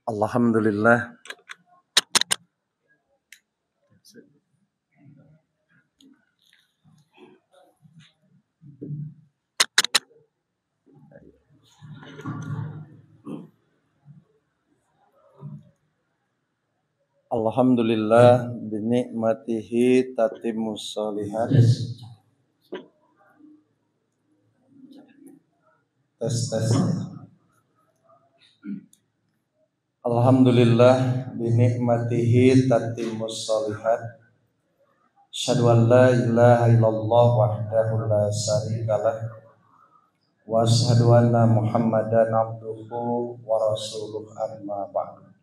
Alhamdulillah. Alhamdulillah binikmatihi tatimmus sholihat. Tes. Alhamdulillah binikmatihi tatimmus sholihat. Asyhadu an la ilaha illallah wahdahu la syarikalah wa asyhadu anna Muhammadan abduhu wa rasuluh amma ba'du.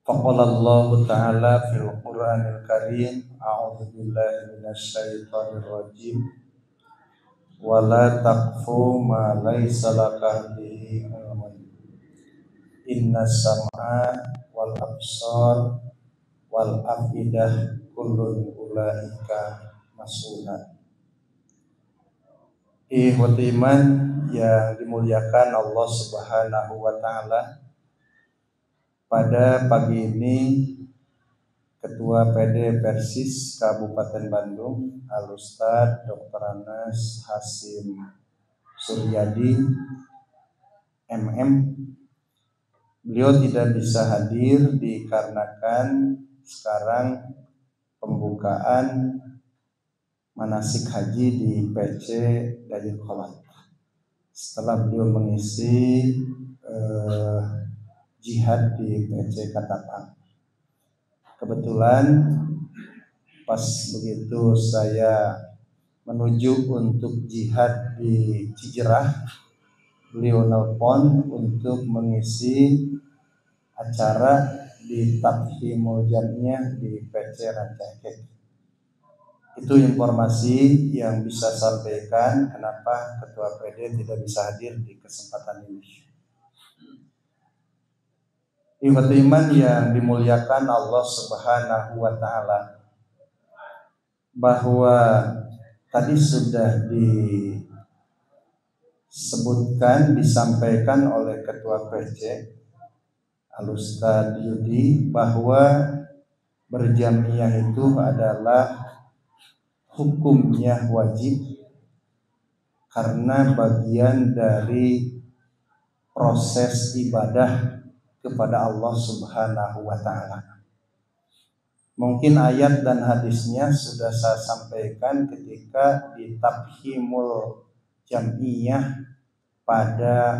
Faqala Allah Ta'ala fil Qur'anil Karim, a'udzu billahi minasy syaithanir rajim. Wa la taqfu ma laysa laka bihi ilmun. Innas sam'a wal absar wal afidah kullun ulaika mas'ulun. Ikhwati iman yang dimuliakan Allah Subhanahu wa taala, pada pagi ini Ketua PD Persis Kabupaten Bandung Al-Ustadz Dr. Anas Hasim Suryadi MM, beliau tidak bisa hadir dikarenakan sekarang pembukaan manasik haji di PC Dayul Kholat. Setelah beliau mengisi jihad di PC Katapang. Kebetulan pas begitu saya menuju untuk jihad di Cijerah, beliau nelpon untuk mengisi acara di Tafhimul Jamiah di PC Rancaikek. Itu informasi yang bisa sampaikan kenapa Ketua PD tidak bisa hadir di kesempatan ini. Ikhwati iman yang dimuliakan Allah Subhanahu wa taala, bahwa tadi sudah disebutkan, disampaikan oleh Ketua PC Al-Ustadz Yudi bahwa berjamiah itu adalah hukumnya wajib karena bagian dari proses ibadah kepada Allah Subhanahu wa taala. Mungkin ayat dan hadisnya sudah saya sampaikan ketika di Tafhimul Jam'iyah pada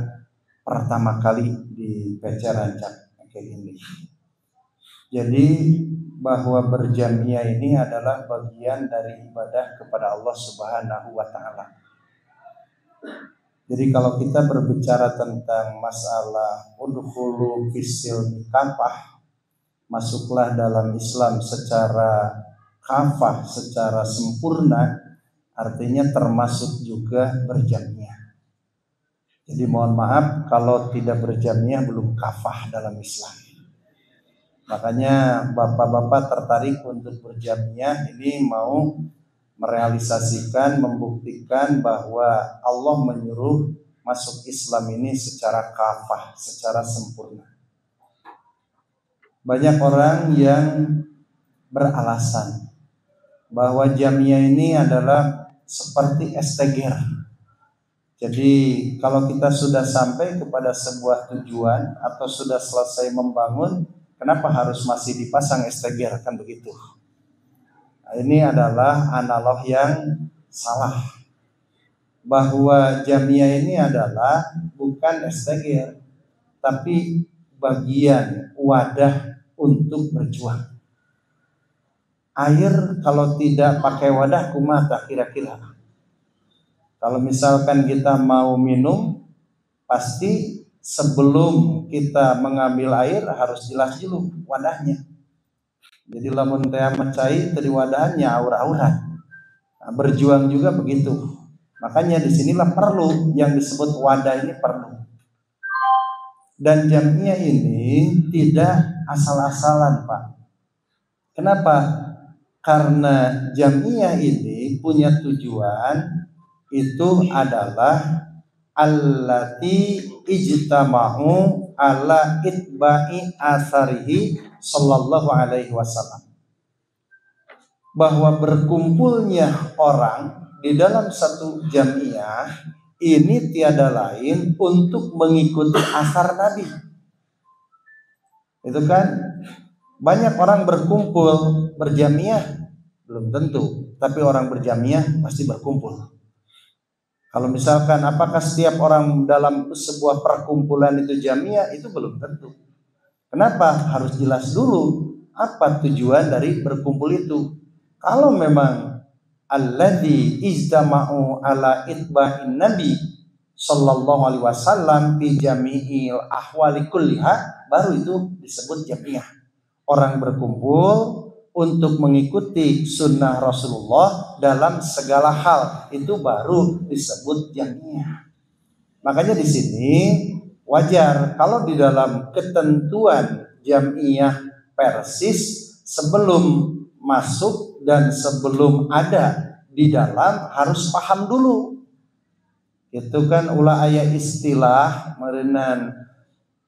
pertama kali di PC Rancaikek ini. Jadi bahwa berjamiah ini adalah bagian dari ibadah kepada Allah Subhanahu wa taala. Jadi kalau kita berbicara tentang masalah udkhulu fis-silmi kafah, masuklah dalam Islam secara kafah, secara sempurna, artinya termasuk juga berjamiah. Jadi mohon maaf kalau tidak berjamiah belum kafah dalam Islam. Makanya bapak-bapak tertarik untuk berjamiah ini mau merealisasikan, membuktikan bahwa Allah menyuruh masuk Islam ini secara kafah, secara sempurna. Banyak orang yang beralasan bahwa jamiah ini adalah seperti esteger. Jadi kalau kita sudah sampai kepada sebuah tujuan atau sudah selesai membangun, kenapa harus masih dipasang esteger, kan begitu? Nah, ini adalah analog yang salah. Bahwa jamiah ini adalah bukan esteger, tapi bagian wadah untuk berjuang. Air kalau tidak pakai wadah kumaha kira-kira? Kalau misalkan kita mau minum, pasti sebelum kita mengambil air harus jelas dulu wadahnya. Jadi lamun teh macai tadi wadahnya aur-auran. Nah, berjuang juga begitu. Makanya disinilah perlu yang disebut wadah ini perlu. Dan jamiah ini tidak asal-asalan, Pak. Kenapa? Karena jamiah ini punya tujuan, itu adalah allati ijtama'u ala itba'i atharihi sallallahu alaihi wasallam. Bahwa berkumpulnya orang di dalam satu jamiah ini tiada lain untuk mengikuti asar Nabi. Itu kan banyak orang berkumpul berjamiah belum tentu, tapi orang berjamiah pasti berkumpul. Kalau misalkan apakah setiap orang dalam sebuah perkumpulan itu jamiah, itu belum tentu. Kenapa? Harus jelas dulu apa tujuan dari berkumpul itu. Kalau memang alladzi ijtama'u ala itba'in nabi sallallahu alaihi wasallam fi jami'il ahwali kulliha, baru itu disebut jamiah. Orang berkumpul untuk mengikuti sunnah Rasulullah dalam segala hal, itu baru disebut jamiah. Makanya di sini wajar kalau di dalam ketentuan jamiah persis sebelum masuk dan sebelum ada di dalam harus paham dulu. Itu kan ulah aya istilah merenang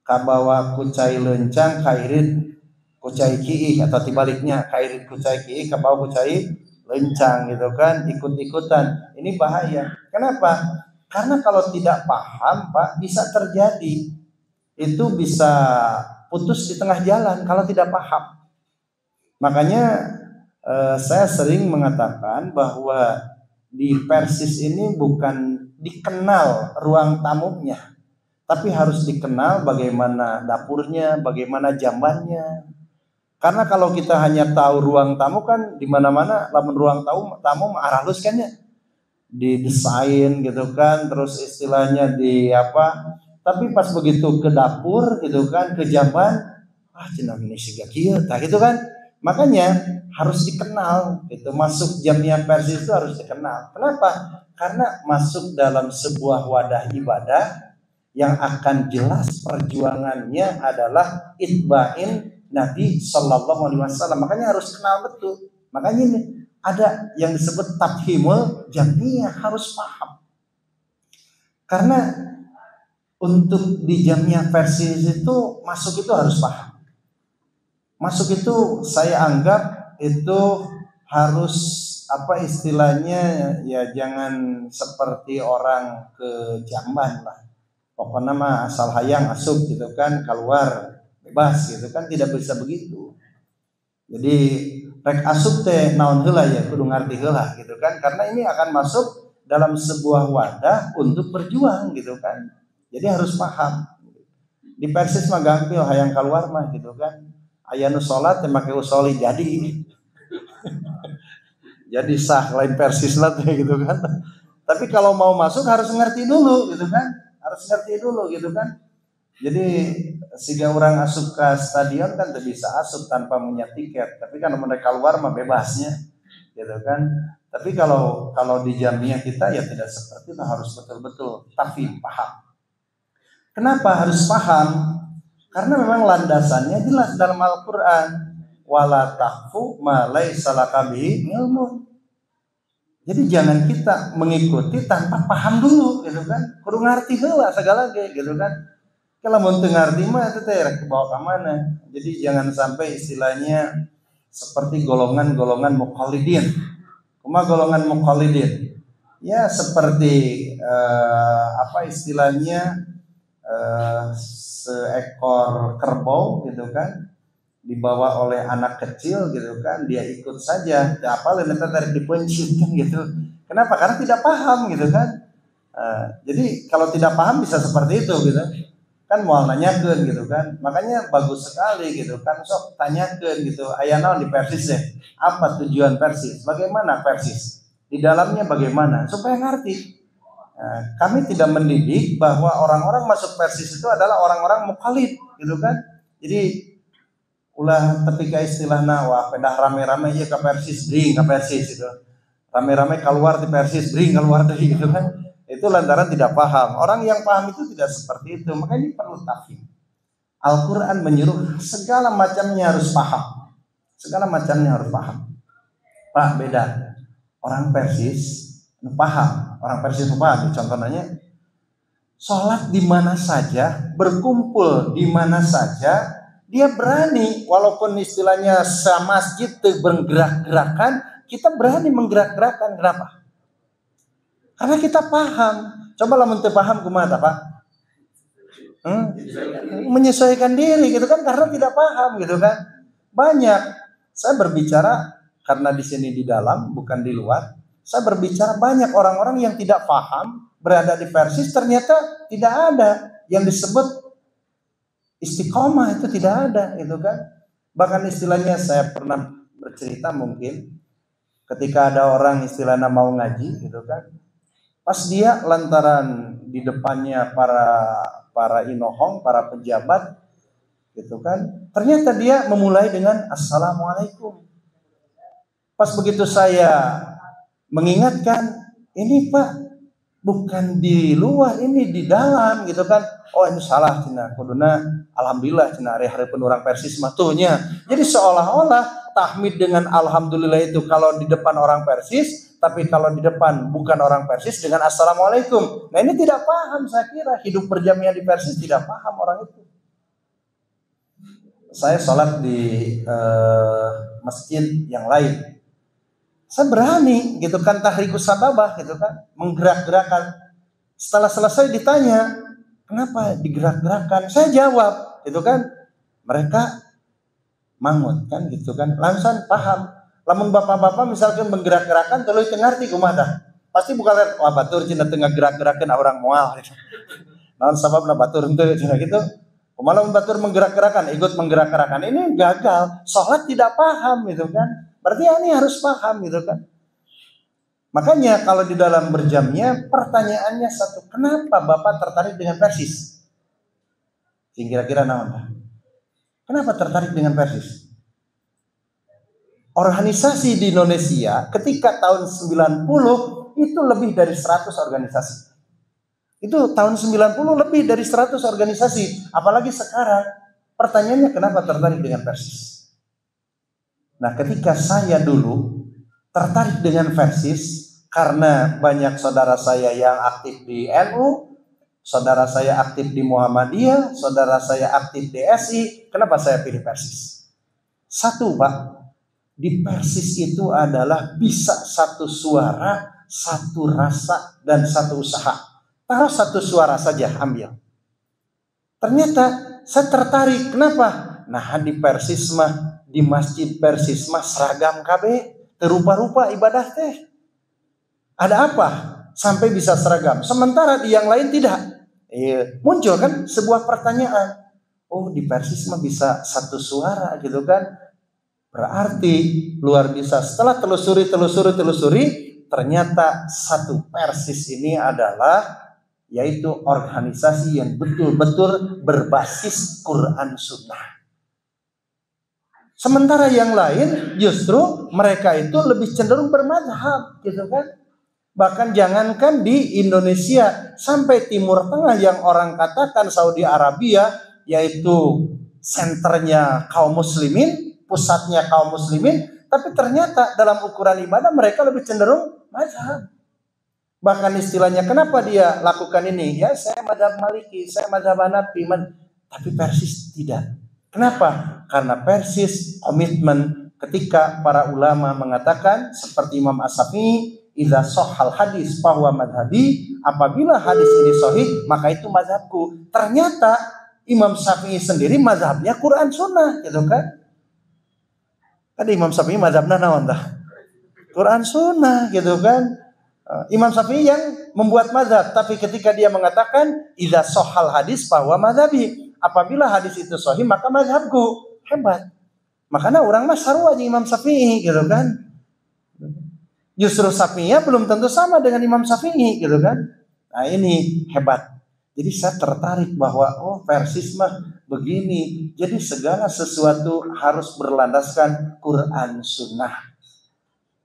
kabawa kucai lencang kairit kucai kiih, atau tibaliknya kairit kucai kiih kabawa kucai lencang gitu kan, ikut-ikutan. Ini bahaya. Kenapa? Karena kalau tidak paham Pak, bisa terjadi itu bisa putus di tengah jalan kalau tidak paham. Makanya saya sering mengatakan bahwa di Persis ini bukan dikenal ruang tamunya, tapi harus dikenal bagaimana dapurnya, bagaimana jambannya. Karena kalau kita hanya tahu ruang tamu kan di mana-mana, lamun ruang tamu aralus kan ya, didesain gitu kan, terus istilahnya di apa. Tapi pas begitu ke dapur gitu kan, ke jamban, cenah ini siga kieu tah gitu kan. Makanya harus dikenal, itu masuk jamiah Persis itu harus dikenal. Kenapa? Karena masuk dalam sebuah wadah ibadah yang akan jelas perjuangannya adalah itba'in Nabi Sallallahu Alaihi Wasallam. Makanya harus kenal betul. Makanya ini ada yang disebut tafhimul jamiah, harus paham. Karena untuk di jamiah Persis itu masuk itu harus paham. Masuk itu saya anggap itu harus apa istilahnya ya, jangan seperti orang ke jamban lah. Pokoknya mah asal hayang asup gitu kan, keluar bebas gitu kan, tidak bisa begitu. Jadi rek asup teh naon heula ya, kudu ngarti heula gitu kan, karena ini akan masuk dalam sebuah wadah untuk berjuang gitu kan. Jadi harus paham. Di Persis mah gampil hayang keluar mah gitu kan. Aya nu salat teh make usoli jadi. Jadi sah lain Persis lah gitu kan. Tapi kalau mau masuk harus ngerti dulu gitu kan. Harus ngerti dulu gitu kan. Jadi siga orang asup ke stadion kan tidak bisa asup tanpa punya tiket. Tapi kan mereka keluar mah bebasnya gitu kan. Tapi kalau di jamiah kita ya tidak seperti itu, harus betul-betul tafhim, paham. Kenapa harus paham? Karena memang landasannya jelas dalam Al-Quran. Wala tahfu ma laisa laka bihi ilmun. Jadi jangan kita mengikuti tanpa paham dulu gitu kan. Kudu ngarti heula segala ge gitu kan. Kalau mun teu ngarti mah itu teh rek bawa ka mana. Jadi jangan sampai istilahnya seperti golongan-golongan muqallidin. Kumaha golongan muqallidin? Ya seperti apa istilahnya seekor kerbau gitu kan, dibawa oleh anak kecil gitu kan, dia ikut saja, apa nanti tarik dipencet kan gitu. Kenapa? Karena tidak paham gitu kan. Jadi kalau tidak paham bisa seperti itu gitu kan, mau nanyakeun gitu kan. Makanya bagus sekali gitu kan, sok tanyakeun gitu, aya naon di Persis deh, apa tujuan Persis, bagaimana Persis, di dalamnya bagaimana, supaya ngerti. Kami tidak mendidik bahwa orang-orang masuk Persis itu adalah orang-orang muqallid gitu kan. Jadi ulah ketika istilahna wah pedah rame-rame ieu ka Persis bring ka Persis itu. Rame-rame keluar di Persis bring keluar dari gitu kan. Itu lantaran tidak paham. Orang yang paham itu tidak seperti itu. Makanya perlu tafhim. Al-Qur'an menyuruh segala macamnya harus paham. Segala macamnya harus paham. Pak beda. Orang Persis paham. Orang Persis paham. Contohnya sholat di mana saja, berkumpul di mana saja, dia berani walaupun istilahnya masjid bergerak-gerakan, kita berani menggerak-gerakan. Kenapa? Karena kita paham. Coba lah menteri paham kumaha Pak? Menyesuaikan diri gitu kan, karena tidak paham gitu kan. Banyak. Saya berbicara karena di sini di dalam bukan di luar. Saya berbicara banyak orang-orang yang tidak paham berada di Persis, ternyata tidak ada yang disebut istiqomah, itu tidak ada gitu kan. Bahkan istilahnya saya pernah bercerita mungkin ketika ada orang istilahnya mau ngaji gitu kan. Pas dia lantaran di depannya para inohong, para pejabat gitu kan. Ternyata dia memulai dengan assalamualaikum. Pas begitu saya mengingatkan, ini Pak bukan di luar, ini di dalam gitu kan. Oh ini salah cina, kuduna alhamdulillah cina hari-hari orang Persis matunya. Jadi seolah-olah tahmid dengan alhamdulillah itu kalau di depan orang Persis, tapi kalau di depan bukan orang Persis dengan assalamualaikum. Nah ini tidak paham, saya kira hidup berjamaah di Persis tidak paham orang itu. Saya sholat di masjid yang lain. Saya berani gitu kan, tahrikus sababah gitu kan, menggerak-gerakan. Setelah selesai ditanya, kenapa digerak-gerakan? Saya jawab gitu kan. Mereka mangut kan gitu kan, langsung paham. Lamun bapak-bapak misalkan menggerak-gerakan tuluy teu ngarti kumaha. Pasti bukan lihat wah batur cenah tengah gerak-gerakan orang moal. Naon sababna batur henteu cenah gitu. Kumaha lamun batur menggerak-gerakan, ikut menggerak-gerakan. Ini gagal, salat tidak paham gitu kan. Berarti ini harus paham gitu kan. Makanya kalau di dalam berjamnya pertanyaannya satu, kenapa Bapak tertarik dengan Persis? Kira-kira naon? Kenapa tertarik dengan Persis? Organisasi di Indonesia ketika tahun 90 itu lebih dari 100 organisasi. Itu tahun 90 lebih dari 100 organisasi. Apalagi sekarang. Pertanyaannya kenapa tertarik dengan Persis? Nah ketika saya dulu tertarik dengan Persis karena banyak saudara saya yang aktif di NU, saudara saya aktif di Muhammadiyah, saudara saya aktif di SI. Kenapa saya pilih Persis? Satu Pak, di Persis itu adalah bisa satu suara, satu rasa, dan satu usaha. Taruh satu suara saja, ambil. Ternyata saya tertarik, kenapa? Nah di Persis mah, di masjid Persis mah seragam KB, terupa-rupa ibadah teh. Ada apa sampai bisa seragam? Sementara di yang lain tidak. Muncul kan sebuah pertanyaan. Oh di Persis mah bisa satu suara gitu kan. Berarti luar biasa. Setelah telusuri, ternyata satu Persis ini adalah yaitu organisasi yang betul-betul berbasis Quran Sunnah. Sementara yang lain justru mereka itu lebih cenderung bermadzhab gitu kan. Bahkan jangankan di Indonesia, sampai Timur Tengah yang orang katakan Saudi Arabia yaitu senternya kaum muslimin, pusatnya kaum muslimin, tapi ternyata dalam ukuran ibadah mereka lebih cenderung mazhab. Bahkan istilahnya kenapa dia lakukan ini? Ya saya mazhab Maliki, saya mazhab Hanafi, tapi Persis tidak. Kenapa? Karena Persis komitmen ketika para ulama mengatakan seperti Imam As-Syafi'i, idza shahhal hadis fahuwa madhabi, apabila hadis ini sahih maka itu mazhabku. Ternyata Imam Syafi'i sendiri mazhabnya Quran Sunnah gitu kan. Kan Imam Syafi'i mazhabna naon tah? Quran Sunnah gitu kan. Imam Syafi'i yang membuat mazhab, tapi ketika dia mengatakan idza shahhal hadis fahuwa madhabi, apabila hadis itu sahih maka mazhabku. Hebat. Makanya orang mah sarua jeung Imam Syafi'i gitu kan. Justru Syafi'iyah belum tentu sama dengan Imam Syafi'i gitu kan. Nah ini hebat. Jadi saya tertarik bahwa oh Persis mah begini. Jadi segala sesuatu harus berlandaskan Quran Sunnah.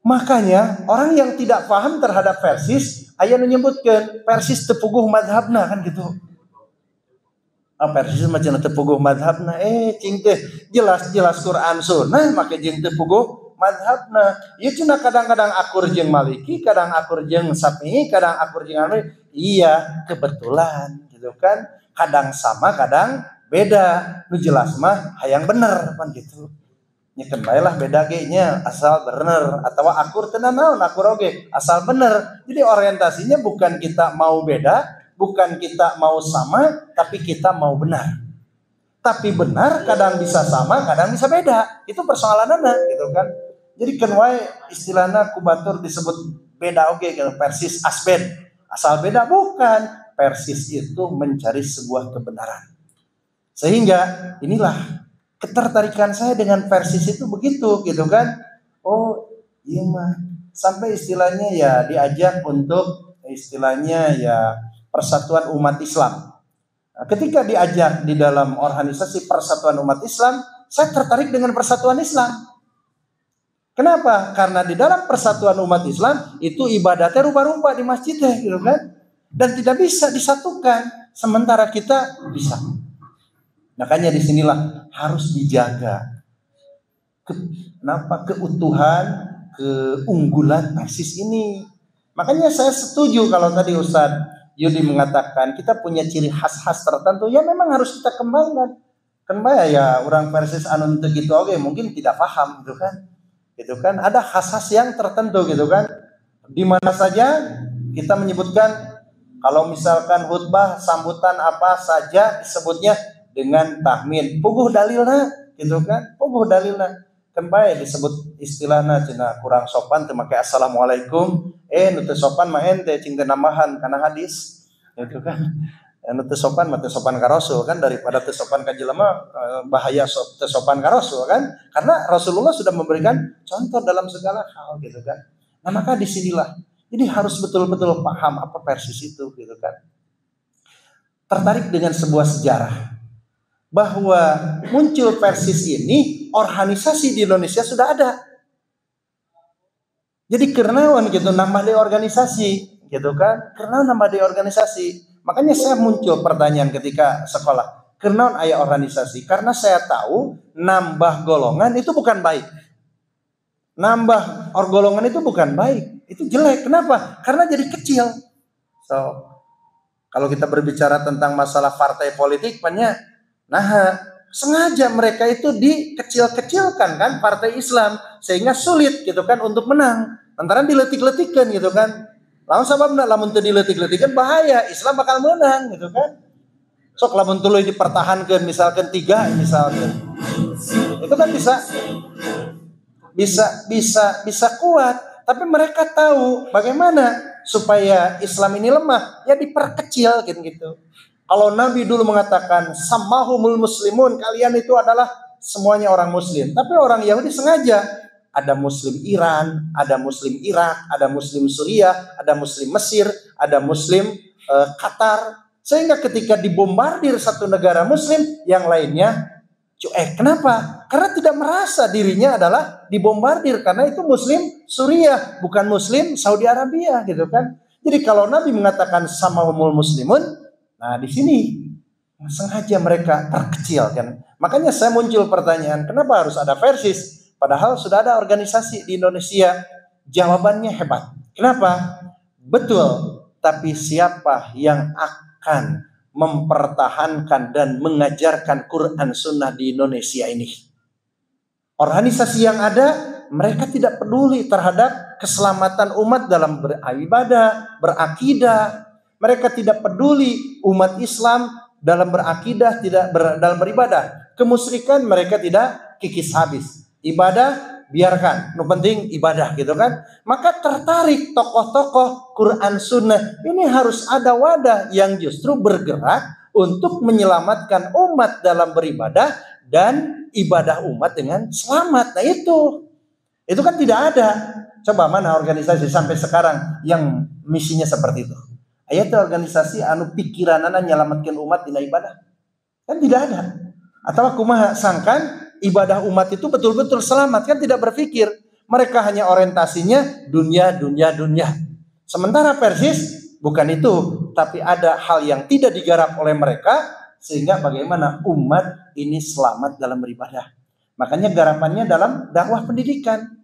Makanya orang yang tidak paham terhadap Persis, aya menyebutkan Persis tepuguh madhabna kan gitu. Persis macam tepuguh madhabna, cing teh jelas-jelas Quran Sunnah maka jeung tepuguh madhabna. Ieu cenah kadang-kadang akur jeung Maliki, kadang akur jeung Syafi'i, kadang akur jeung anu. Iya, kebetulan gitu kan. Kadang sama, kadang beda. Nu jelas mah hayang bener pan gitu. Nyekeun bae lah beda ge nya asal bener, atau akur teu naon akur oge asal bener. Jadi orientasinya bukan kita mau beda, bukan kita mau sama, tapi kita mau benar. Tapi benar kadang bisa sama, kadang bisa beda. Itu persoalanana gitu kan. Jadi kan wae istilahna kubatur disebut beda oge gitu, persis asbed. Asal beda bukan. Persis itu mencari sebuah kebenaran. Sehingga inilah ketertarikan saya dengan persis itu begitu gitu kan. Oh, iya mah. Sampai istilahnya ya diajak untuk istilahnya ya persatuan umat Islam. Ketika diajak di dalam organisasi persatuan umat Islam, saya tertarik dengan persatuan Islam. Kenapa? Karena di dalam persatuan umat Islam itu ibadatnya rupa-rupa di masjidnya gitu kan. Dan tidak bisa disatukan, sementara kita bisa. Makanya disinilah harus dijaga. Kenapa? Keutuhan, keunggulan persis ini. Makanya saya setuju kalau tadi Ustadz Yudi mengatakan kita punya ciri khas-khas tertentu, ya memang harus kita kembangkan. Kan ya orang persis anu teu gitu oge mungkin tidak paham gitu kan. Gitu kan ada khas-khas yang tertentu gitu kan. Di mana saja kita menyebutkan kalau misalkan khutbah sambutan apa saja disebutnya dengan tahmid. Puguh dalilna gitu kan. Puguh dalilna. Kan bae disebut istilahna cenah kurang sopan teu make assalamualaikum. Nu teu sopan mah ente cing teu nambahan kana hadis. Gitu kan. Nu teu sopan mah teu sopan ka Rasul kan, daripada teu sopan ka jelema bahaya teu sopan ka Rasul kan. Karena Rasulullah sudah memberikan contoh dalam segala hal gitu kan. Nah, maka disinilah jadi harus betul-betul paham apa persis itu gitu kan. Tertarik dengan sebuah sejarah bahwa muncul persis ini, organisasi di Indonesia sudah ada. Jadi kenaon gitu nambah di organisasi gitu kan. Kenaon nambah di organisasi. Makanya saya muncul pertanyaan ketika sekolah. Kenaon aya organisasi? Karena saya tahu nambah golongan itu bukan baik. Nambah golongan itu bukan baik. Itu jelek. Kenapa? Karena jadi kecil. So, kalau kita berbicara tentang masalah partai politik, nah, sengaja mereka itu dikecil-kecilkan kan partai Islam sehingga sulit gitu kan untuk menang. Antara diletik-letikkan gitu kan. Lamun sababna lamun teu diletik-letikkan bahaya, Islam bakal menang gitu kan. Sok lamun tuluy dipertahankeun misalkan 3 misalkan. Itu kan bisa kuat, tapi mereka tahu bagaimana supaya Islam ini lemah, ya diperkecil gitu. Kalau Nabi dulu mengatakan samahumul muslimun, kalian itu adalah semuanya orang muslim. Tapi orang Yahudi sengaja ada muslim Iran, ada muslim Irak, ada muslim Suriah, ada muslim Mesir, ada muslim Qatar. Sehingga ketika dibombardir satu negara muslim, yang lainnya cuek. Kenapa? Karena tidak merasa dirinya adalah dibombardir, karena itu muslim Suriah, bukan muslim Saudi Arabia gitu kan. Jadi kalau Nabi mengatakan samahumul muslimun, nah di sini sengaja mereka terkecil kan. Makanya saya muncul pertanyaan, kenapa harus ada persis? Padahal sudah ada organisasi di Indonesia. Jawabannya hebat. Kenapa? Betul. Tapi siapa yang akan mempertahankan dan mengajarkan Quran Sunnah di Indonesia ini? Organisasi yang ada, mereka tidak peduli terhadap keselamatan umat dalam beribadah, berakidah. Mereka tidak peduli umat Islam dalam berakidah, dalam beribadah. Kemusyrikan mereka tidak kikis habis. Ibadah biarkan, yang penting ibadah gitu kan. Maka tertarik tokoh-tokoh Quran Sunnah ini harus ada wadah yang justru bergerak untuk menyelamatkan umat dalam beribadah dan ibadah umat dengan selamat. Nah itu kan tidak ada. Coba mana organisasi sampai sekarang yang misinya seperti itu? Aya teh organisasi anu pikiranana nyelamatkeun umat dina ibadah? Kan tidak ada. Atau kumaha sangkan ibadah umat itu betul-betul selamat, kan tidak berpikir. Mereka hanya orientasinya dunia. Sementara persis bukan itu, tapi ada hal yang tidak digarap oleh mereka sehingga bagaimana umat ini selamat dalam beribadah. Makanya garapannya dalam dakwah pendidikan.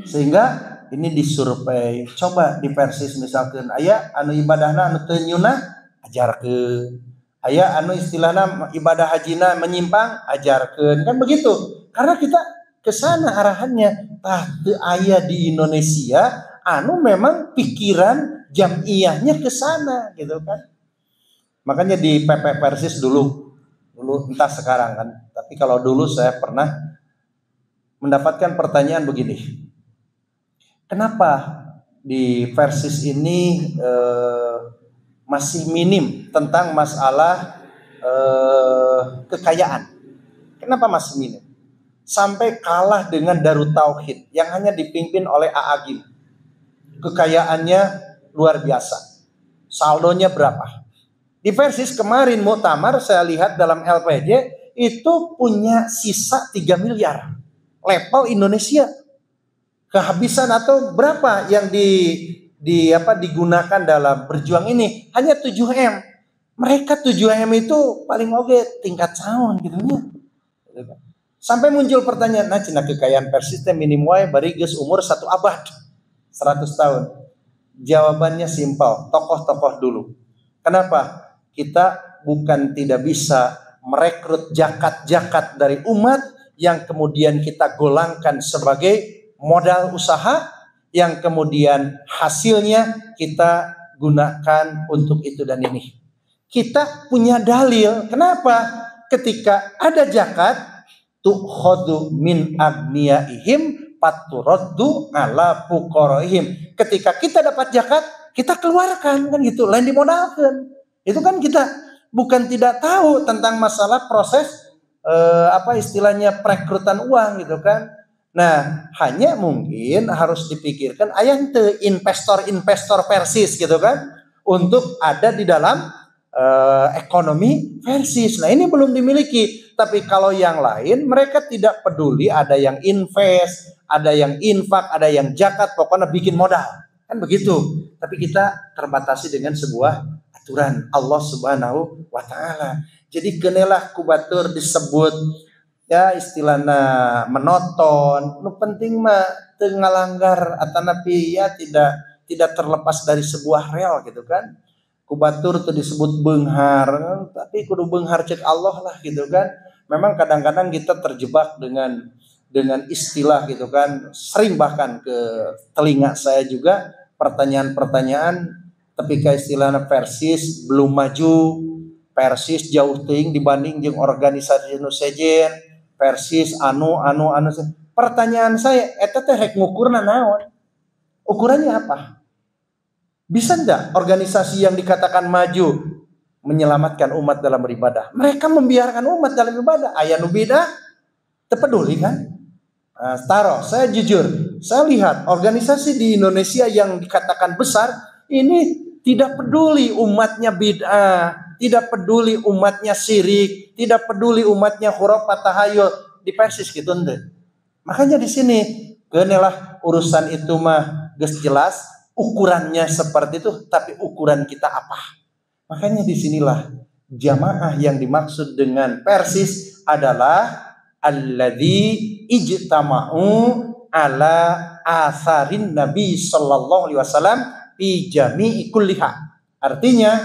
Sehingga ini disurvei, coba di Persis misalkan aya anu ibadahna anu teu nyunah ajarkeun, aya anu istilahna ibadah hajina menyimpang ajarkeun, kan begitu. Karena kita ke sana arahannya. Tah teu aya di Indonesia anu memang pikiran jamiyahnya ke sana gitu kan. Makanya di PP Persis dulu entah sekarang kan, tapi kalau dulu saya pernah mendapatkan pertanyaan begini. Kenapa di Persis ini masih minim tentang masalah kekayaan? Kenapa masih minim? Sampai kalah dengan Darut Tauhid yang hanya dipimpin oleh A'agim. Kekayaannya luar biasa. Saldonya berapa? Di Persis kemarin muktamar saya lihat dalam LPJ itu punya sisa 3 miliar. Level Indonesia. Kehabisan atau berapa yang digunakan dalam berjuang ini? Hanya 7M. Mereka 7M itu paling oke tingkat tahun gitu nya. Sampai muncul pertanyaan, nah cina kekayaan Persis teh minim wae bari geus umur 1 abad. 100 tahun. Jawabannya simpel, tokoh-tokoh dulu. Kenapa? Kita bukan tidak bisa merekrut jakat-jakat dari umat yang kemudian kita golangkan sebagai modal usaha yang kemudian hasilnya kita gunakan untuk itu dan ini. Kita punya dalil. Kenapa? Ketika ada zakat, tukhadu min agniyaihim paturaddu ala fuqaraihim. Ketika kita dapat zakat, kita keluarkan kan gitu, lain dimodalkan. Itu kan kita bukan tidak tahu tentang masalah proses istilahnya perekrutan uang gitu kan. Nah, hanya mungkin harus dipikirkan aya teu investor Persis gitu kan untuk ada di dalam ekonomi Persis. Nah, ini belum dimiliki. Tapi kalau yang lain mereka tidak peduli, ada yang invest, ada yang infak, ada yang zakat, pokoknya bikin modal. Kan begitu. Tapi kita terbatasi dengan sebuah aturan Allah Subhanahu wa taala. Jadi kenelah kubatur disebut ya istilahnya menonton, nu penting mah teu ngalanggar atanapi ya tidak terlepas dari sebuah rel gitu kan. Kubatur tuh disebut beunghar, tapi kudu beunghar cek Allah lah gitu kan. Memang kadang-kadang kita terjebak dengan istilah gitu kan. Sering bahkan ke telinga saya juga pertanyaan-pertanyaan ketika istilahnya Persis belum maju, Persis jauh teuing dibanding jeung organisasi nu sejen. Persis anu. Pertanyaan saya, eta teh rek ngukurna naon? Ukurannya apa? Bisa enggak organisasi yang dikatakan maju menyelamatkan umat dalam beribadah? Mereka membiarkan umat dalam ibadah. Aya nu bidah teu peduli kan? Saya jujur, saya lihat organisasi di Indonesia yang dikatakan besar ini tidak peduli umatnya bid'ah, tidak peduli umatnya syirik, tidak peduli umatnya khurafat tahayul. Di Persis gitu ente. Makanya di sini genelah urusan itu mah geus jelas ukurannya seperti itu, tapi ukuran kita apa? Makanya disinilah jamaah yang dimaksud dengan Persis adalah alladzi ijtama'u ala asarin Nabi sallallahu alaihi wasallam fi jami'i kulliha. Artinya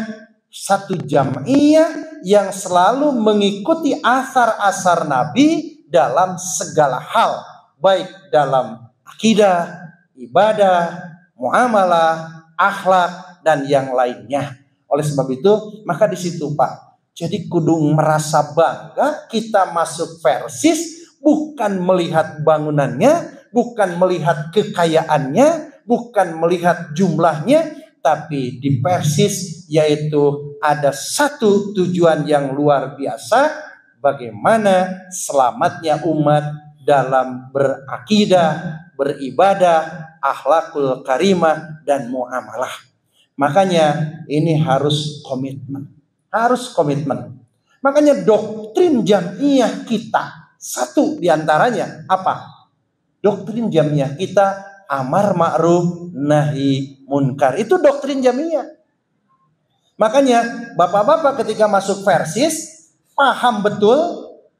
satu jamaah yang selalu mengikuti asar-asar Nabi dalam segala hal, baik dalam akidah, ibadah, muamalah, akhlak dan yang lainnya. Oleh sebab itu, maka di situ Pak, jadi kudu merasa bangga kita masuk Persis bukan melihat bangunannya, bukan melihat kekayaannya, bukan melihat jumlahnya, tapi di Persis yaitu ada satu tujuan yang luar biasa, bagaimana selamatnya umat dalam berakidah, beribadah, akhlakul karimah dan muamalah. Makanya ini harus komitmen. Makanya doktrin jamiah kita satu diantaranya apa? Doktrin jamiah kita amar ma'ruf nahi munkar. Itu doktrin jamiah. Makanya bapak-bapak ketika masuk Persis paham betul,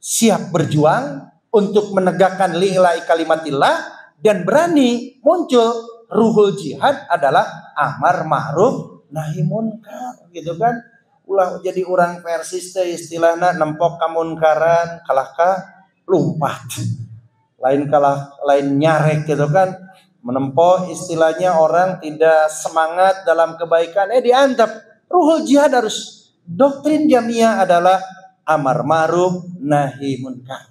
siap berjuang untuk menegakkan li'ilai kalimatillah, dan berani muncul. Ruhul jihad adalah amar ma'ruf nahi munkar, gitu kan. Ulah jadi orang Persis teh istilahna nempok kamunkaran kalahkah lumpat. Lain nyarek, gitu kan. Menempuh istilahnya orang tidak semangat dalam kebaikan, diantep. Ruhul jihad harus, doktrin Jamiah adalah amar ma'ruf nahi munkar.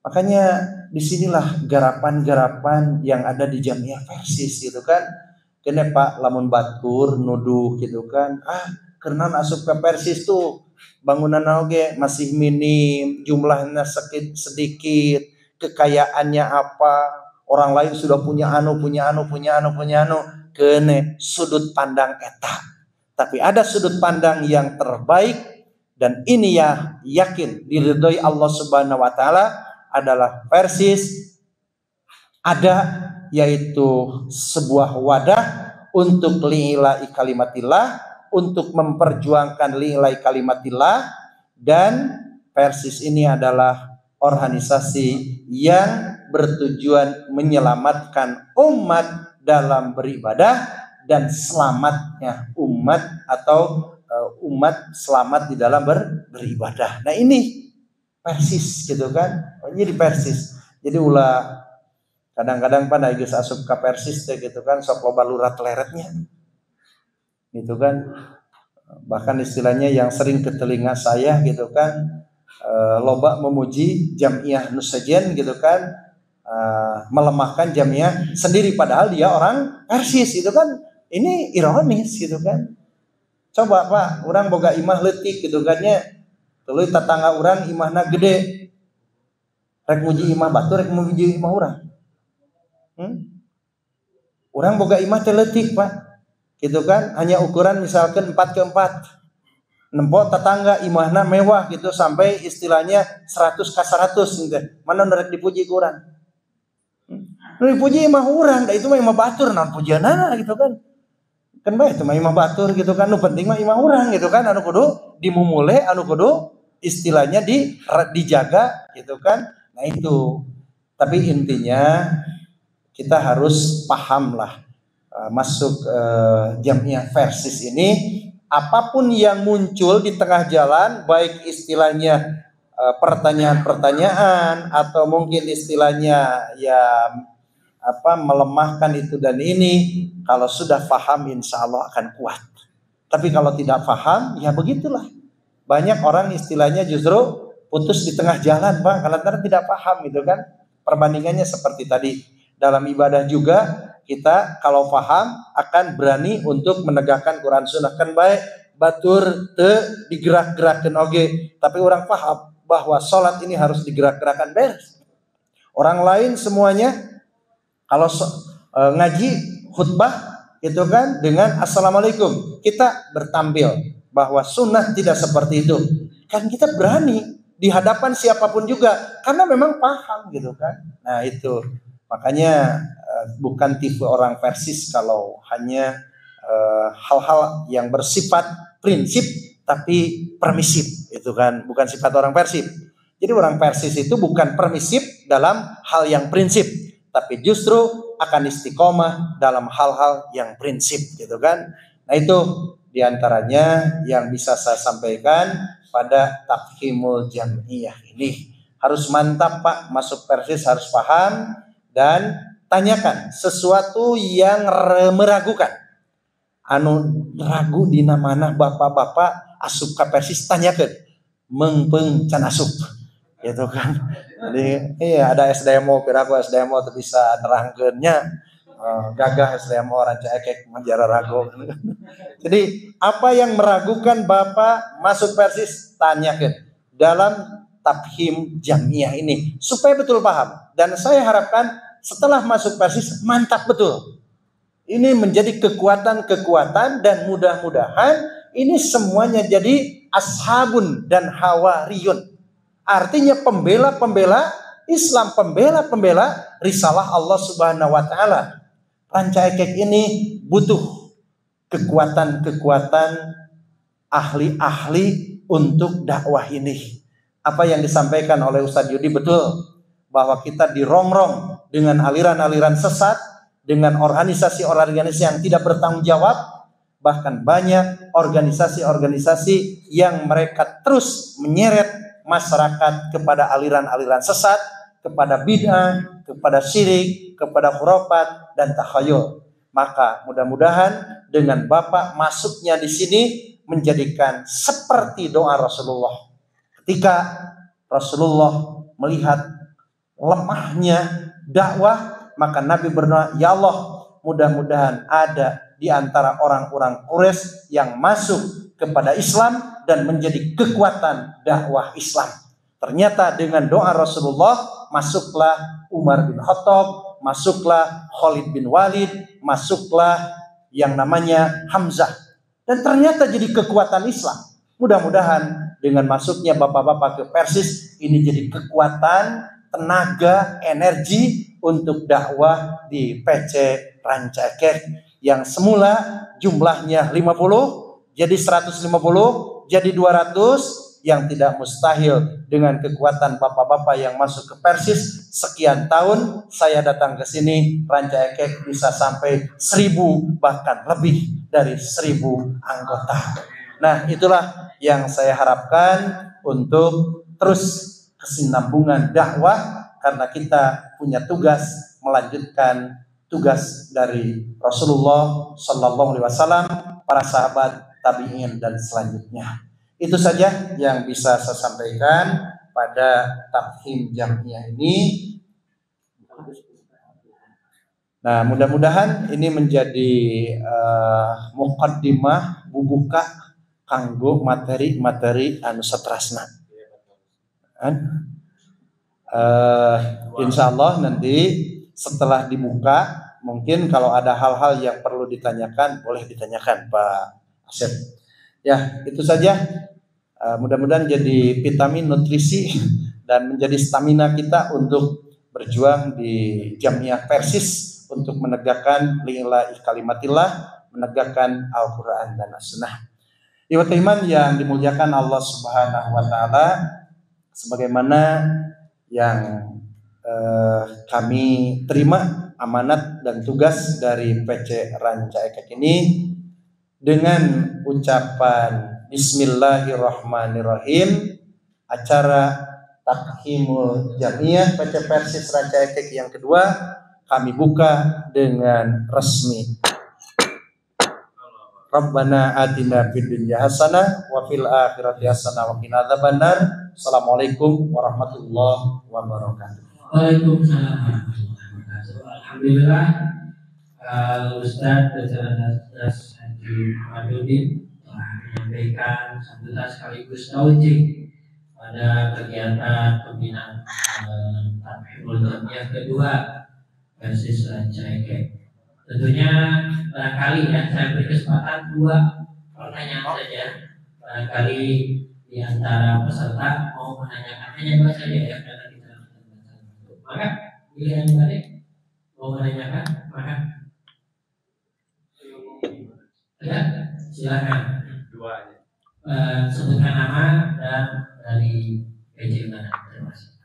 Makanya disinilah garapan-garapan yang ada di Jamiah Persis, gitu kan. Kene Pak lamun batur nuduh, gitu kan, karena asup ke Persis tuh bangunan oge masih minim, jumlahnya sedikit, kekayaannya apa, orang lain sudah punya anu, kene sudut pandang eta. Tapi ada sudut pandang yang terbaik, dan ini ya yakin diridhoi Allah Subhanahu wa taala adalah Persis ada, yaitu sebuah wadah untuk li'ilai kalimatillah, untuk memperjuangkan li'ilai kalimatillah. Dan Persis ini adalah organisasi yang bertujuan menyelamatkan umat dalam beribadah dan selamatnya umat, atau umat selamat di dalam beribadah. Nah ini Persis, gitu kan. Jadi Persis. Jadi ulah kadang-kadang pada geus asup ka Persis teh, gitu kan, sok loba lurat leretnya. Gitu kan. Bahkan istilahnya yang sering ke telinga saya, gitu kan, loba memuji Jamiah Nusajen, gitu kan, melemahkan Jamiah sendiri padahal dia orang Persis, gitu kan. Ini ironis, gitu kan. Coba Pak, orang boga imah leutik, gitu kan nya. Tuluy tetangga orang imahna gede, rek muji imah batu, rek muji imah orang. Orang boga imah teh leutik Pak, gitu kan, hanya ukuran misalkan 4x4. Nempok tetangga imahna mewah, gitu, sampai istilahnya 100x100, gitu. Mana rek dipuji ku urang? Dipuji imah orang, itu mah imah batur, naon pujianana, gitu kan. Kan bae itu mah imah batur, gitu kan. Nu penting mah imah orang, gitu kan, anu kudu dimumule, anu kudu istilahnya dijaga, gitu kan. Nah itu. Tapi intinya kita harus paham lah, masuk Jamiah Persis ini, apapun yang muncul di tengah jalan, baik istilahnya pertanyaan-pertanyaan, atau mungkin istilahnya ya melemahkan itu dan ini, kalau sudah paham insya Allah akan kuat. Tapi kalau tidak paham, ya begitulah. Banyak orang istilahnya justru putus di tengah jalan Bang, karena tidak paham, gitu kan. Perbandingannya seperti tadi, dalam ibadah juga kita kalau paham akan berani untuk menegakkan Quran Sunnah. Kan baik batur te digerak-gerakan oge, tapi orang paham bahwa sholat ini harus digerak-gerakan beres. Orang lain semuanya kalau ngaji khutbah, itu kan, dengan assalamualaikum, kita bertampil bahwa sunnah tidak seperti itu. Kan kita berani di hadapan siapapun juga, karena memang paham, gitu kan. Nah itu makanya bukan tipe orang Persis kalau hanya hal-hal yang bersifat prinsip tapi permisif, itu kan, bukan sifat orang Persib. Jadi orang Persis itu bukan permisif dalam hal yang prinsip, tapi justru akan istiqomah dalam hal-hal yang prinsip, gitu kan. Nah itu diantaranya yang bisa saya sampaikan pada Tafhimul Jamiah ini. Harus mantap Pak, masuk Persis harus paham, dan tanyakan sesuatu yang meragukan. Anu ragu dina mana bapak-bapak asup ka Persis, tanyakan mengpeng can asup, gitu kan. Jadi iya ada SDMO, piraku SDMO tuh bisa nerangkeunnya. Gagah SDMO ranca ekek menjara ragu. Jadi apa yang meragukan Bapak masuk Persis, tanyakan dalam Tafhim Jamiah ini supaya betul paham. Dan saya harapkan setelah masuk Persis mantap betul. Ini menjadi kekuatan-kekuatan, dan mudah-mudahan ini semuanya jadi ashabun dan hawariyun. Artinya pembela-pembela Islam, pembela-pembela risalah Allah Subhanahu wa taala. Ranca ekek ini butuh kekuatan-kekuatan ahli-ahli untuk dakwah ini. Apa yang disampaikan oleh Ustadz Yudi betul, bahwa kita dirongrong dengan aliran-aliran sesat, dengan organisasi-organisasi yang tidak bertanggung jawab, bahkan banyak organisasi-organisasi yang mereka terus menyeret masyarakat kepada aliran-aliran sesat, kepada bid'ah, kepada syirik, kepada khurafat dan takhayul. Maka mudah-mudahan dengan Bapak masuknya di sini menjadikan seperti doa Rasulullah. Ketika Rasulullah melihat lemahnya dakwah, maka Nabi berdoa, ya Allah, mudah-mudahan ada di antara orang-orang Quraisy yang masuk kepada Islam dan menjadi kekuatan dakwah Islam. Ternyata dengan doa Rasulullah masuklah Umar bin Khattab, masuklah Khalid bin Walid, masuklah yang namanya Hamzah. Dan ternyata jadi kekuatan Islam. Mudah-mudahan dengan masuknya bapak-bapak ke Persis, ini jadi kekuatan, tenaga, energi untuk dakwah di PC Ranca Ekek yang semula jumlahnya 50 jadi 150 jadi 200, yang tidak mustahil dengan kekuatan bapak-bapak yang masuk ke Persis sekian tahun saya datang ke sini Ranca Ekek bisa sampai 1000 bahkan lebih dari 1000 anggota. Nah, itulah yang saya harapkan untuk terus kesinambungan dakwah, karena kita punya tugas melanjutkan tugas dari Rasulullah Sallallahu Alaihi Wasallam, para sahabat, tabi'in dan selanjutnya. Itu saja yang bisa saya sampaikan pada Tafhim Jamiah ini. Nah, mudah-mudahan ini menjadi muqaddimah bubuka kanggo materi-materi anu satrasna. Insya Allah nanti setelah dibuka, mungkin kalau ada hal-hal yang perlu ditanyakan, boleh ditanyakan Pak Asep. Ya, itu saja. Mudah-mudahan jadi vitamin, nutrisi, dan menjadi stamina kita untuk berjuang di Jamiah Persis untuk menegakkan lillahi kalimatillah, menegakkan Al-Quran dan As-Sunnah. Ikhwat iman yang dimuliakan Allah Subhanahu wa Ta'ala, sebagaimana yang kami terima amanat dan tugas dari PC Ranca Ekek ini dengan ucapan Bismillahirrahmanirrahim, acara Tafhimul Jamiah PC Persis Ranca Ekek yang kedua kami buka dengan resmi. Rabbana atina fid dunya hasanah wa fil akhirati hasanah wa qina adzabannar. Assalamualaikum warahmatullahi wabarakatuh. Waalaikumsalam warahmatullahi wabarakatuh. Alhamdulillah, Ustaz Das Haji Muhammadudin telah menyampaikan sambutan sekaligus taujih pada kegiatan pembinaan Tafhimul Jamiah kedua Persis Ranca Ekek. Tentunya barangkali ya saya beri kesempatan 2 pertanyaan saja. Barangkali di antara peserta mau menanyakan hanya 2 saja ya, karena kita maka pilihan balik mau menanyakan maka ya silakan. 2 sebutkan nama dan dari PJ mana. Terima kasih.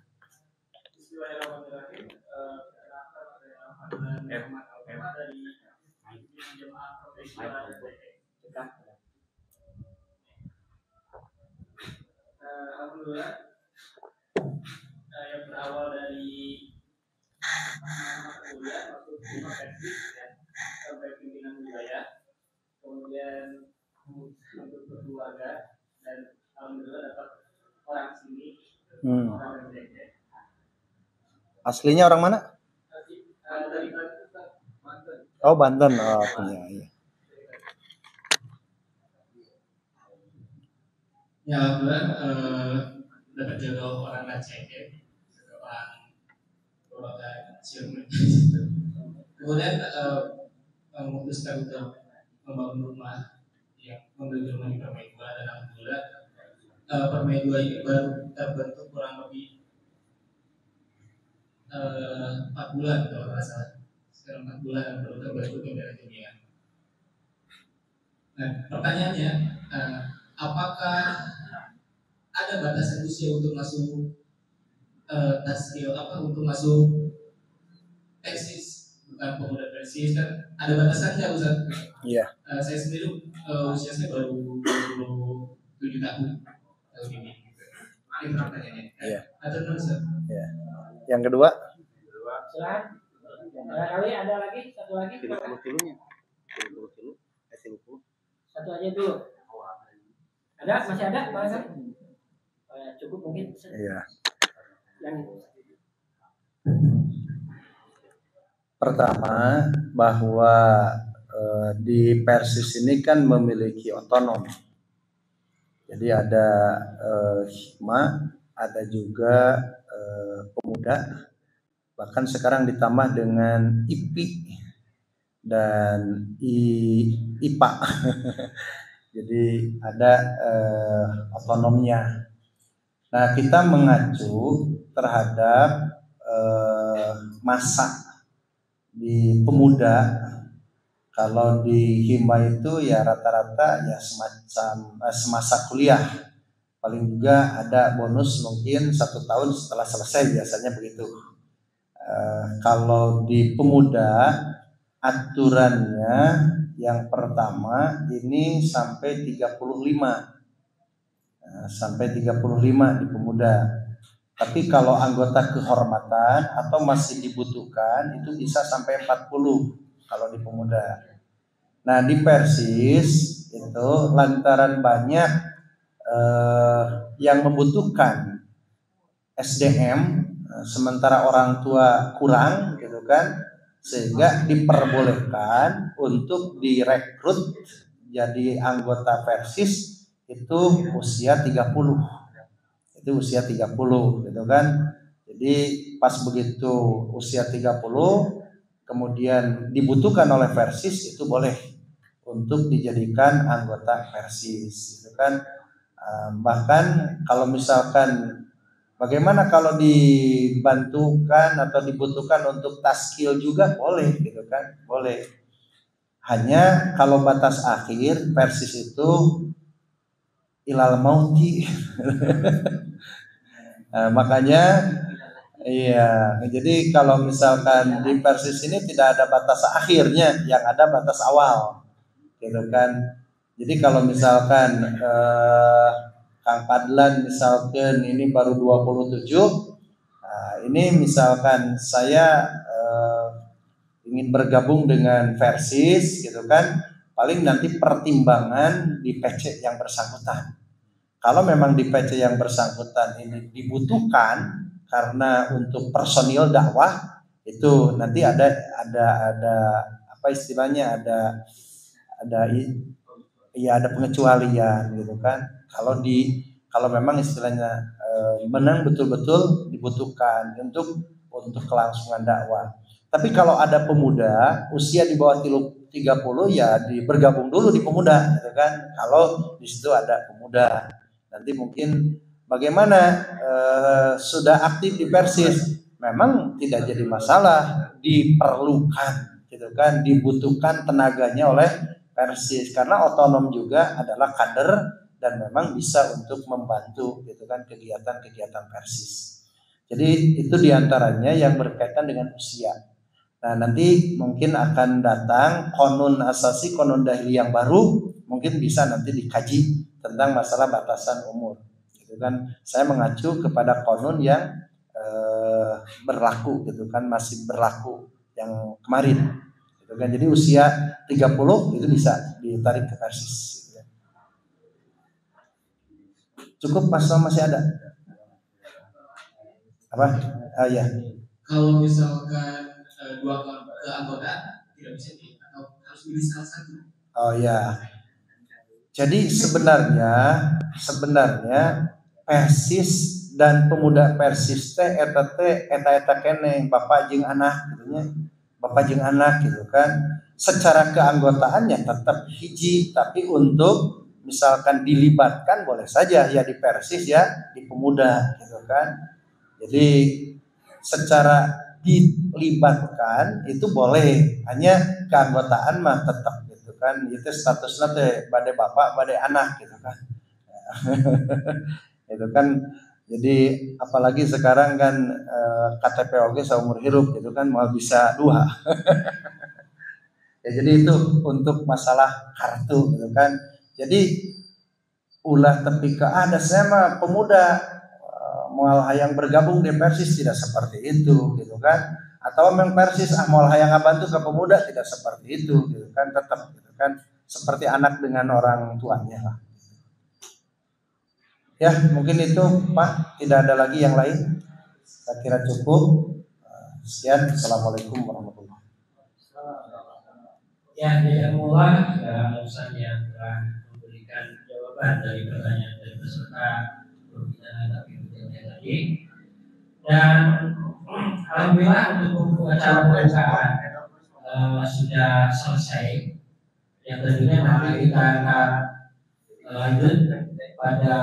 Alhamdulillah, yang berawal dari kuliah masuk lima Persis ya, sampai pimpinan wilayah, kemudian untuk berkeluarga, dan alhamdulillah dapat orang sini, orang Indonesia. Aslinya orang mana? Dari Banten. Oh, Banten. Oh, iya. Ya, alhamdulillah dapat jodoh orang Ranca Ekek, orang keluarga Sion. Kemudian memutuskan untuk membangun rumah yang membeli rumah di Permai 2, dan alhamdulillah Permai 2 ini baru terbentuk kurang lebih 4 bulan kalau tidak salah. Sekarang 4 bulan baru terbentuk Bendera Jamiah. Nah, pertanyaannya, apakah ada batasan usia untuk masuk skill apa untuk masuk eksis, bukan pemuda persis kan ada batasannya Ustaz. Iya. Saya sendiri usia saya baru 27 tahun ini. Ini pertanyaannya. Iya. Ada Ustaz. Iya. Yang kedua? Silakan. Kali ada lagi, satu lagi. 50 kilonya. 50 kilo. 50. Satu aja dulu. Ada, masih ada, barangkali? Cukup mungkin. Iya. Yang itu. Pertama, bahwa di Persis ini kan memiliki otonom. Jadi ada hikmah, ada juga pemuda, bahkan sekarang ditambah dengan IPI dan IPA. Jadi ada otonomnya. Nah, kita mengacu terhadap masa di pemuda. Kalau di hima itu ya rata-rata ya semacam semasa kuliah, paling juga ada bonus mungkin 1 tahun setelah selesai, biasanya begitu. Kalau di pemuda aturannya yang pertama ini sampai 35, sampai 35 di pemuda. Tapi kalau anggota kehormatan atau masih dibutuhkan itu bisa sampai 40 kalau di pemuda. Nah, di Persis itu lantaran banyak yang membutuhkan SDM, sementara orang tua kurang gitu kan, sehingga diperbolehkan untuk direkrut jadi anggota Persis itu usia 30. Itu usia 30 gitu kan. Jadi pas begitu usia 30 kemudian dibutuhkan oleh Persis, itu boleh untuk dijadikan anggota Persis gitu kan. Bahkan kalau misalkan bagaimana kalau dibantukan atau dibutuhkan untuk taskil juga boleh gitu kan, boleh. Hanya kalau batas akhir Persis itu ilal mauti. Makanya iya, jadi kalau misalkan di Persis ini tidak ada batas akhirnya, yang ada batas awal, gitu kan. Jadi kalau misalkan Kang Padlan misalkan ini baru 27, ini misalkan saya ingin bergabung dengan Persis, gitu kan, paling nanti pertimbangan di PC yang bersangkutan. Kalau memang di PC yang bersangkutan ini dibutuhkan karena untuk personil dakwah, itu nanti ada apa istilahnya, ada pengecualian gitu kan. Kalau memang istilahnya menang betul-betul dibutuhkan untuk kelangsungan dakwah. Tapi kalau ada pemuda usia di bawah 30 ya bergabung dulu di pemuda gitu kan. Kalau di situ ada pemuda, nanti mungkin bagaimana sudah aktif di Persis, memang tidak jadi masalah, diperlukan gitu kan, dibutuhkan tenaganya oleh Persis karena otonom juga adalah kader dan memang bisa untuk membantu gitu kan kegiatan-kegiatan Persis. Jadi itu diantaranya yang berkaitan dengan usia. Nah, nanti mungkin akan datang konun asasi, konun dahili yang baru, mungkin bisa nanti dikaji tentang masalah batasan umur. Kan saya mengacu kepada konun yang berlaku gitu kan, masih berlaku yang kemarin gitu kan. Jadi usia 30 itu bisa ditarik ke Persis gitu kan. Cukup masih ada apa? Ya. Kalau misalkan dua anggota tidak bisa atau harus pilih salah satu. Oh ya. Jadi sebenarnya Persis dan pemuda Persis teh eta kene bapak jeung anak gitunya. Bapak jeung anak gitu kan. Secara keanggotaannya tetap hiji, tapi untuk misalkan dilibatkan boleh saja ya di Persis ya di pemuda gitu kan. Jadi secara dilibatkan itu boleh, hanya keanggotaan mah tetap gitu kan. Itu statusnya teh bade bapak bade anak gitu kan. Itu kan Jadi apalagi sekarang kan KTP oge seumur hidup gitu kan, mau bisa 2. Ya, jadi itu untuk masalah kartu gitu kan. Jadi ulah tepi ke ada saya mah pemuda moal hayang bergabung di Persis, tidak seperti itu gitu kan. Atau memang Persis moal hayang ngabantu ke pemuda, tidak seperti itu gitu kan, tetap gitu kan seperti anak dengan orang tuanya lah. Ya, mungkin itu Pak, tidak ada lagi yang lain. Saya kira cukup. Sekian, Assalamualaikum warahmatullahi wabarakatuh. Ya, jazakumullah Ustaz yang telah memberikan jawaban dari pertanyaan dari peserta pembinaan tapi tadi. Dan alhamdulillah untuk acara pembukaan sudah selesai. Yang tentunya nanti kita akan lanjut pada